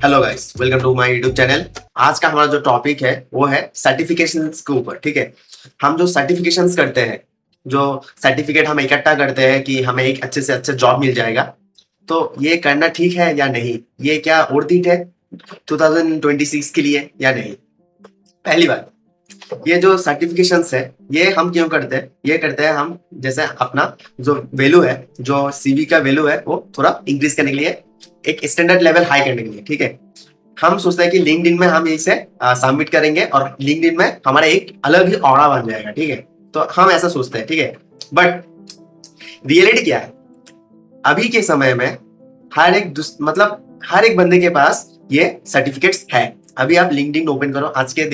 Hello guys, welcome to my YouTube channel. आज का हमारा जो टॉपिक है वो है सर्टिफिकेशंस के ऊपर। ठीक है, हम जो सर्टिफिकेशंस करते हैं, जो सर्टिफिकेट हम इकट्ठा करते हैं कि हमें एक अच्छे से अच्छा जॉब मिल जाएगा, तो ये करना ठीक है या नहीं? ये क्या वर्थ इट है 2026 के लिए या नहीं? पहली बात, ये जो सर्टिफिकेशंस है ये हम क्यों करते हैं? ये करते हैं हम जैसे अपना जो वैल्यू है, जो सीवी का वैल्यू है वो थोड़ा इंक्रीज करने के लिए, एक स्टैंडर्ड लेवल हाई करने के लिए। ठीक है, हम सोचते हैं कि लिंक्डइन में हम इसे सबमिट करेंगे और लिंक्डइन में हमारा एक अलग ही ऑरा बन जाएगा। ठीक है, तो हम ऐसा सोचते हैं। ठीक है, बट रियलिटी क्या है? अभी के समय में मतलब हर एक बंदे के पास ये सर्टिफिकेट्स है। अभी आप लिंक्डइन ओपन करो, आज के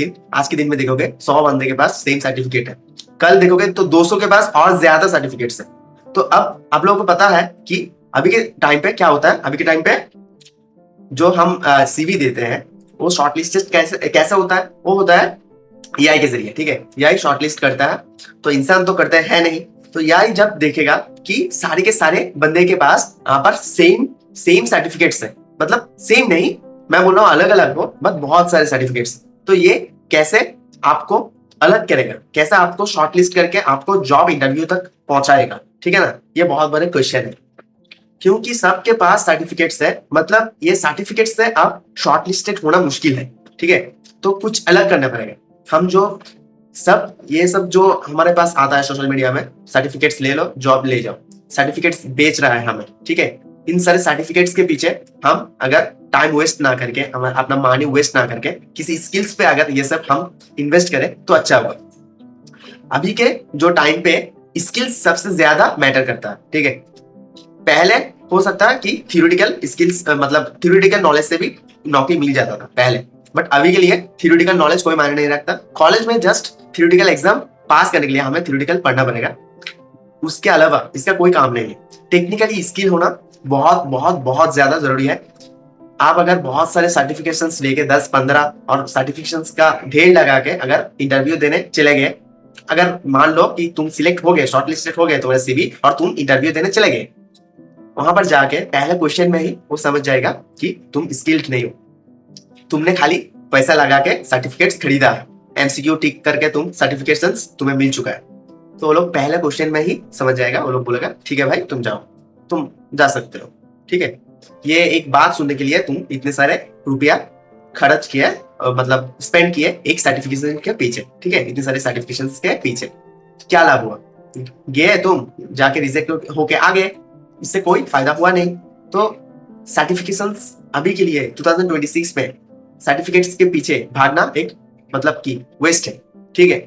दिन में देखोगे 100 बंदे के पास सेम सर्टिफिकेट है। कल देखोगे तो 200 के पास और ज्यादा सर्टिफिकेट्स है। तो अब आप लोगों को पता है कि अभी के टाइम पे क्या होता है। अभी के टाइम पे जो हम सीवी देते हैं वो शॉर्टलिस्टेड कैसे कैसे होता है? वो होता है एआई के जरिए। ठीक है, एआई शॉर्टलिस्ट करता है, तो इंसान तो करते है नहीं। तो एआई जब देखेगा कि सारे के सारे बंदे के पास यहाँ पर सेम सेम सर्टिफिकेट्स है, मतलब सेम नहीं, मैं बोल रहा हूँ अलग अलग हो, बट बहुत सारे सर्टिफिकेट्स, तो ये कैसे आपको अलग करेगा? कैसे आपको शॉर्टलिस्ट करके आपको जॉब इंटरव्यू तक पहुंचाएगा? ठीक है ना, ये बहुत बड़े क्वेश्चन है। क्योंकि सबके पास सर्टिफिकेट्स है, मतलब ये सर्टिफिकेट्स से अब शॉर्टलिस्टेड होना मुश्किल है। ठीक है, तो कुछ अलग करना पड़ेगा। हम जो ये सब जो हमारे पास आता है सोशल मीडिया में, सर्टिफिकेट्स ले लो, जॉब ले जाओ, सर्टिफिकेट्स बेच रहा है हमें। ठीक है, इन सारे सर्टिफिकेट्स के पीछे हम अगर टाइम वेस्ट ना करके, अपना मनी वेस्ट ना करके, किसी स्किल्स पे अगर ये सब हम इन्वेस्ट करें तो अच्छा होगा। अभी के जो टाइम पे स्किल्स सबसे ज्यादा मैटर करता है। ठीक है, पहले हो सकता है कि थियोरेटिकल स्किल्स, मतलब थियोरेटिकल नॉलेज से भी नौकरी मिल जाता था पहले, बट अभी के लिए थियोरेटिकल नॉलेज कोई मायने नहीं रखता। कॉलेज में जस्ट थियोरेटिकल एग्जाम पास करने के लिए हमें थियोरेटिकल पढ़ना पड़ेगा, उसके अलावा इसका कोई काम नहीं है। टेक्निकली स्किल होना बहुत बहुत बहुत ज्यादा जरूरी है। आप अगर बहुत सारे सर्टिफिकेशंस लेके 10-15 और सर्टिफिकेशंस का ढेर लगा के अगर इंटरव्यू देने चले गए, अगर मान लो कि तुम सिलेक्ट हो गए, शॉर्टलिस्टेड हो गए तुम्हारे सीवी, और तुम इंटरव्यू देने चले गए, वहां पर जाके पहले क्वेश्चन में ही वो समझ जाएगा कि तुम स्किल्ड नहीं हो। तुमने खाली पैसा लगा के सर्टिफिकेट्स खरीदा है, एमसीक्यू टिक करके तुम सर्टिफिकेशंस तुम्हें मिल चुका है। तो वो लोग पहले क्वेश्चन में ही समझ जाएगा, वो लोग बोलेगा ठीक है भाई तुम जाओ, तुम जा सकते हो। ठीक है, ये एक बात सुनने के लिए तुम इतने सारे रुपया खर्च किए, मतलब स्पेंड किए एक सर्टिफिकेशन के पीछे। ठीक है, इतने सारे सर्टिफिकेशन के पीछे क्या लाभ हुआ? गए तुम, जाके रिजेक्ट होके आ गए, इससे कोई फायदा हुआ नहीं। तो सर्टिफिकेशंस अभी के लिए 2026 में सर्टिफिकेट्स के पीछे भागना एक मतलब कि वेस्ट है। ठीक है,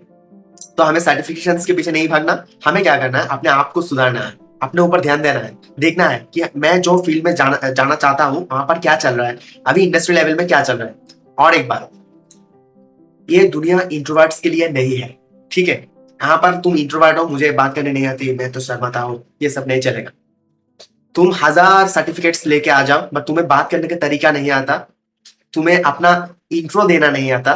तो हमें सर्टिफिकेशंस के पीछे नहीं भागना, हमें क्या करना है, अपने आप को सुधारना है, अपने ऊपर ध्यान देना है, देखना है कि मैं जो फील्ड में जाना चाहता हूँ वहां पर क्या चल रहा है, अभी इंडस्ट्री लेवल में क्या चल रहा है। और एक बात, ये दुनिया इंट्रोवर्ट्स के लिए नहीं है। ठीक है, यहाँ पर तुम इंट्रोवर्ट हो, मुझे बात करने नहीं आती, मैं तो शर्माता हूँ, ये सब नहीं चलेगा। तुम 1000 सर्टिफिकेट्स लेके आ जाओ, बट तुम्हें बात करने का तरीका नहीं आता, तुम्हें अपना इंट्रो देना नहीं आता,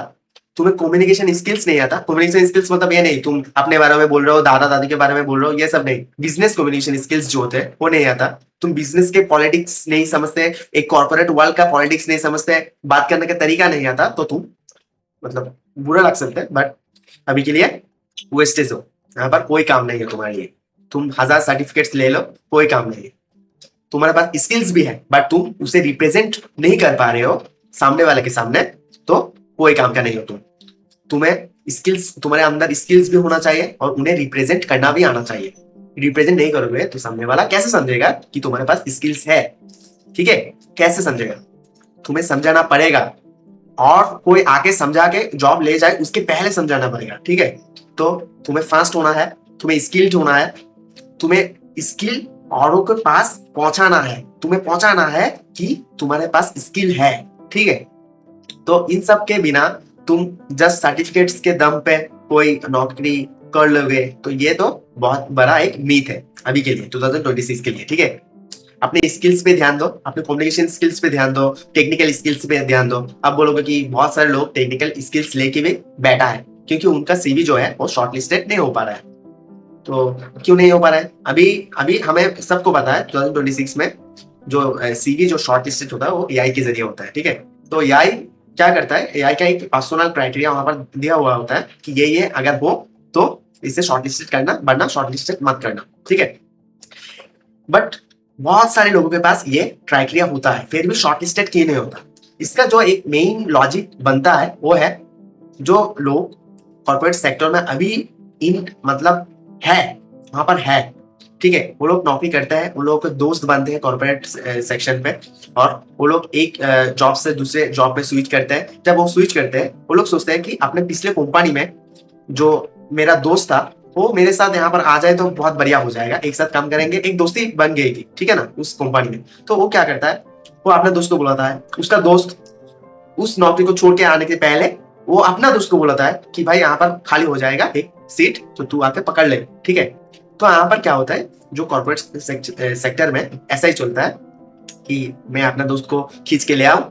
तुम्हें कम्युनिकेशन स्किल्स नहीं आता। कम्युनिकेशन स्किल्स मतलब ये नहीं तुम अपने बारे में बोल रहे हो, दादा दादी के बारे में बोल रहे हो, ये सब नहीं। बिजनेस कम्युनिकेशन स्किल्स जो होते हैं वो नहीं आता। तुम बिजनेस के पॉलिटिक्स नहीं समझते, एक कॉर्पोरेट वर्ल्ड का पॉलिटिक्स नहीं समझते, बात करने का तरीका नहीं आता, तो तुम मतलब बुरा लग सकते हैं, बट अभी के लिए वेस्टेज हो। यहाँ पर कोई काम नहीं है तुम्हारे लिए। तुम 1000 सर्टिफिकेट्स ले लो, कोई काम नहीं है। तुम्हारे पास स्किल्स भी है बट तुम उसे रिप्रेजेंट नहीं कर पा रहे हो सामने वाले के सामने, तो कोई काम का नहीं हो तुम। तुम्हें स्किल्स, तुम्हारे अंदर स्किल्स भी होना चाहिए और उन्हें रिप्रेजेंट करना भी आना चाहिए। रिप्रेजेंट नहीं करोगे तो सामने वाला कैसे समझेगा कि तुम्हारे पास स्किल्स है? ठीक है, कैसे समझेगा? तुम्हें समझाना पड़ेगा, और कोई आके समझा के जॉब ले जाए उसके पहले समझाना पड़ेगा। ठीक है, तो तुम्हें फास्ट होना है, तुम्हें स्किल्ड होना है, तुम्हें स्किल औरों के पास पहुंचाना है, तुम्हें पहुंचाना है कि तुम्हारे पास स्किल है। ठीक है, तो इन सब के बिना तुम जस्ट सर्टिफिकेट्स के दम पे कोई नौकरी कर लोगे, तो ये तो बहुत बड़ा एक मीथ है अभी के लिए 2026 के लिए। ठीक है, अपने स्किल्स पे ध्यान दो, अपने कम्युनिकेशन स्किल्स पे ध्यान दो, टेक्निकल स्किल्स पे ध्यान दो। अब बोलोगे कि बहुत सारे लोग टेक्निकल स्किल्स लेके भी बैठा है क्योंकि उनका सीवी जो है वो शॉर्टलिस्टेड नहीं हो पा रहा है। तो क्यों नहीं हो पा रहा है? अभी अभी हमें सबको पता है 2026 में जो सीवी जो शॉर्टलिस्टेड होता है वो एआई के जरिए होता है। ठीक है, तो एआई क्या करता है, एआई का एक पर्सनल क्राइटेरिया वहां पर दिया हुआ होता है कि ये अगर हो तो इसे शॉर्टलिस्टेड करना, वरना शॉर्टलिस्टेड मत करना, ठीक है। बट बहुत सारे लोगों के पास ये क्राइटेरिया होता है, फिर भी शॉर्टलिस्टेड क्यों नहीं होता? इसका जो एक मेन लॉजिक बनता है वो है, जो लोग कॉर्पोरेट सेक्टर में अभी इन मतलब है, वहां पर है, ठीक है, वो लोग नौकरी करते हैं, उन लोगों के दोस्त बनते हैं कॉर्पोरेट सेक्शन पे, और वो लोग एक जॉब से दूसरे जॉब में स्विच करते हैं। जब वो स्विच करते हैं, वो लोग सोचते हैं कि अपने पिछले कंपनी में जो मेरा दोस्त था वो मेरे साथ यहाँ पर आ जाए तो बहुत बढ़िया हो जाएगा, एक साथ काम करेंगे, एक दोस्ती बन गई थी, ठीक है ना, उस कंपनी में। तो वो क्या करता है, वो अपने दोस्त को बुलाता है, उसका दोस्त उस नौकरी को छोड़ के आने के पहले वो अपना दोस्त को बुलाता है कि भाई यहाँ पर खाली हो जाएगा एक सीट, तो तू आके पकड़ ले, ठीक है। तो यहाँ पर क्या होता है, जो कॉर्पोरेट सेक्टर में ऐसा ही चलता है कि मैं अपना दोस्त को खींच के ले आऊं,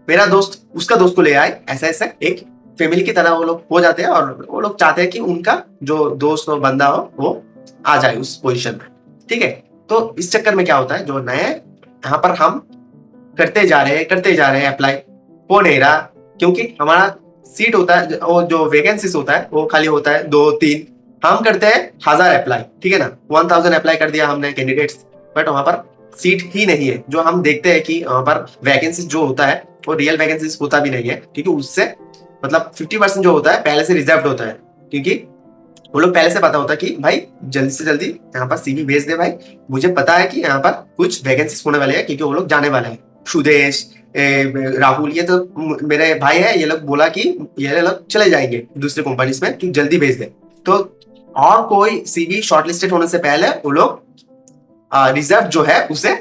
मेरा दोस्त उसका दोस्त को ले आए, ऐसा ऐसा एक फैमिली की तरह वो लोग हो जाते हैं, और वो लोग चाहते हैं कि उनका जो दोस्त और बंदा हो वो आ जाए उस पोजीशन में, ठीक है। तो इस चक्कर में क्या होता है, जो नए यहाँ पर हम करते जा रहे हैं अप्लाई, हो नहीं रहा, क्योंकि हमारा सीट होता है, वो जो वैकेंसीज होता है वो खाली होता है 2-3, हम करते हैं 1000 अप्लाई, ठीक है ना, 1000 अप्लाई कर दिया हमने कैंडिडेट्स, बट वहां पर सीट ही नहीं है। जो हम देखते हैं कि वहां पर वैकेंसीज जो होता है वो रियल वैकेंसीज होता भी नहीं है, क्योंकि उससे मतलब 50% जो होता है पहले से रिजर्व होता है, क्योंकि वो लोग पहले से पता होता है कि भाई जल्दी से जल्दी यहाँ पर सीवी भेज दे भाई, मुझे पता है कि यहाँ पर कुछ वैकेंसीज होने वाले हैं, क्योंकि वो लोग जाने वाले हैं। सुदेश, राहुल, ये तो मेरे भाई है, ये लोग बोला कि ये लोग चले जाएंगे दूसरे कंपनीज में, तू जल्दी भेज दे। तो और कोई सीवी शॉर्टलिस्टेड होने से पहले वो लोग रिजर्व जो है उसे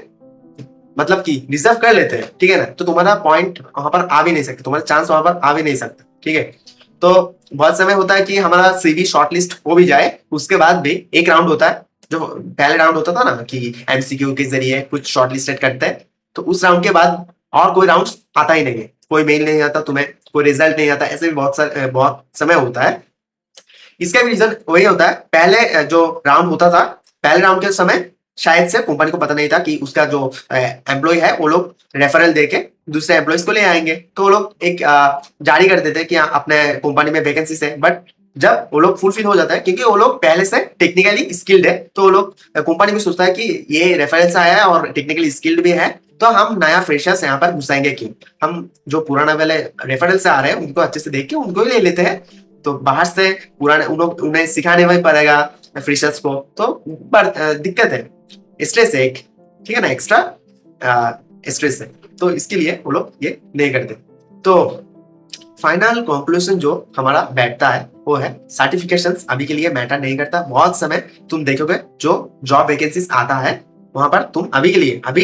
मतलब कि रिजर्व कर लेते हैं, ठीक है ना। तो तुम्हारा पॉइंट वहां पर आ भी नहीं सकता, तुम्हारा चांस वहां पर आ भी नहीं सकता, ठीक है। तो बहुत समय होता है कि हमारा सीवी शॉर्टलिस्ट हो भी जाए, उसके बाद भी एक राउंड होता है, जो पहले राउंड होता था ना कि एमसीक्यू के जरिए कुछ शॉर्टलिस्टेड करते हैं, तो उस राउंड के बाद और कोई राउंड आता ही नहीं है, कोई मेल नहीं आता तुम्हें, कोई रिजल्ट नहीं आता, ऐसे भी बहुत समय होता है। इसका भी रीजन वही होता है, पहले जो राउंड होता था, पहले राउंड के समय शायद से कंपनी को पता नहीं था कि उसका जो एम्प्लॉय है वो लोग रेफरल देके दूसरे एम्प्लॉयज को ले आएंगे, तो वो लोग एक जारी कर देते हैं कि अपने कंपनी में वैकेंसी है। बट जब वो लोग फुलफिल हो जाता है, क्योंकि वो लोग पहले से टेक्निकली स्किल्ड है, तो वो लोग कंपनी भी सोचता है कि ये रेफरेंस आया है और टेक्निकली स्किल्ड भी है, तो हम नया फ्रेशर्स यहाँ पर घुसाएंगे क्यों, हम जो पुराना वाले रेफरल से आ रहे हैं उनको अच्छे से देख के उनको ही ले लेते हैं। तो बाहर से पुराने उन्हें सिखाने में पड़ेगा फ्रेशर्स को, तो दिक्कत है, स्ट्रेस है एक, ठीक है ना, एक्स्ट्रा स्ट्रेस है, तो इसके लिए वो लोग ये नहीं करते। तो फाइनल कंक्लूजन जो हमारा बैठता है वो है, सर्टिफिकेशंस अभी के लिए मैटर नहीं करता। बहुत समय तुम देखोगे जो जॉब वैकेंसीज आता है वहां पर तुम अभी के लिए अभी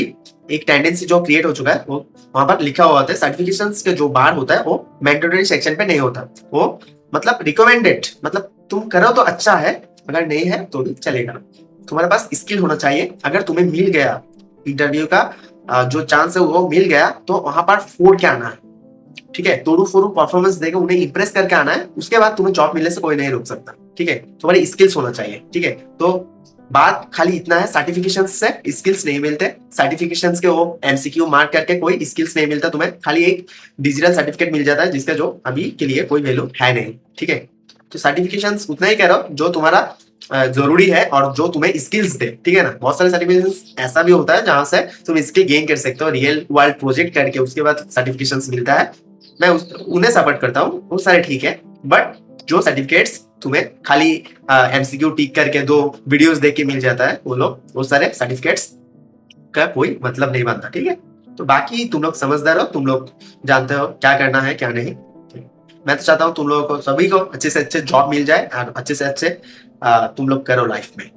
एक टेंडेंसी जो क्रिएट हो चुका है, वो वहां पर लिखा हुआ होता है सर्टिफिकेशंस के जो बाहर होता है वो मैंडेटरी सेक्शन पे नहीं होता, वो मतलब रिकमेंडेड, मतलब तुम करो तो अच्छा है, अगर नहीं है तो भी चलेगा। तुम्हारे पास स्किल होना चाहिए, अगर तुम्हें मिल गया इंटरव्यू का जो चांस है वो मिल गया, तो वहां पर फोड़ के आना है, ठीक है, तोड़ू फोड़ू परफॉर्मेंस देकर उन्हें इंप्रेस करके आना है, उसके बाद तुम्हें जॉब मिलने से कोई नहीं रोक सकता, ठीक है। तुम्हारी स्किल्स होना चाहिए, ठीक है। तो बात खाली इतना है, सर्टिफिकेशन से स्किल्स नहीं मिलते, सर्टिफिकेशन के वो एमसीक्यू मार्क करके कोई स्किल्स नहीं मिलता तुम्हें, खाली एक डिजिटल सर्टिफिकेट मिल जाता है जिसका जो अभी के लिए कोई वैल्यू है नहीं, ठीक है। तो सर्टिफिकेशन उतना ही कह रहा हूँ जो तुम्हारा जरूरी है और जो तुम्हें स्किल्स दे, ठीक है ना। बहुत सारे सर्टिफिकेशन ऐसा भी होता है जहां से तुम स्किल गेन कर सकते हो, रियल वर्ल्ड प्रोजेक्ट करके उसके बाद सर्टिफिकेशन मिलता है, मैं उन्हें सपोर्ट करता हूँ, वो सारे ठीक है। बट जो सर्टिफिकेट्स तुम्हें खाली एमसीक्यू टिक करके 2 वीडियोस देख के मिल जाता है, वो सारे सर्टिफिकेट्स का कोई मतलब नहीं बनता, ठीक है। तो बाकी तुम लोग समझदार हो, तुम लोग जानते हो क्या करना है क्या नहीं। मैं तो चाहता हूँ तुम लोगों को सभी को अच्छे से अच्छे जॉब मिल जाए और अच्छे से अच्छे तुम लोग करो लाइफ में।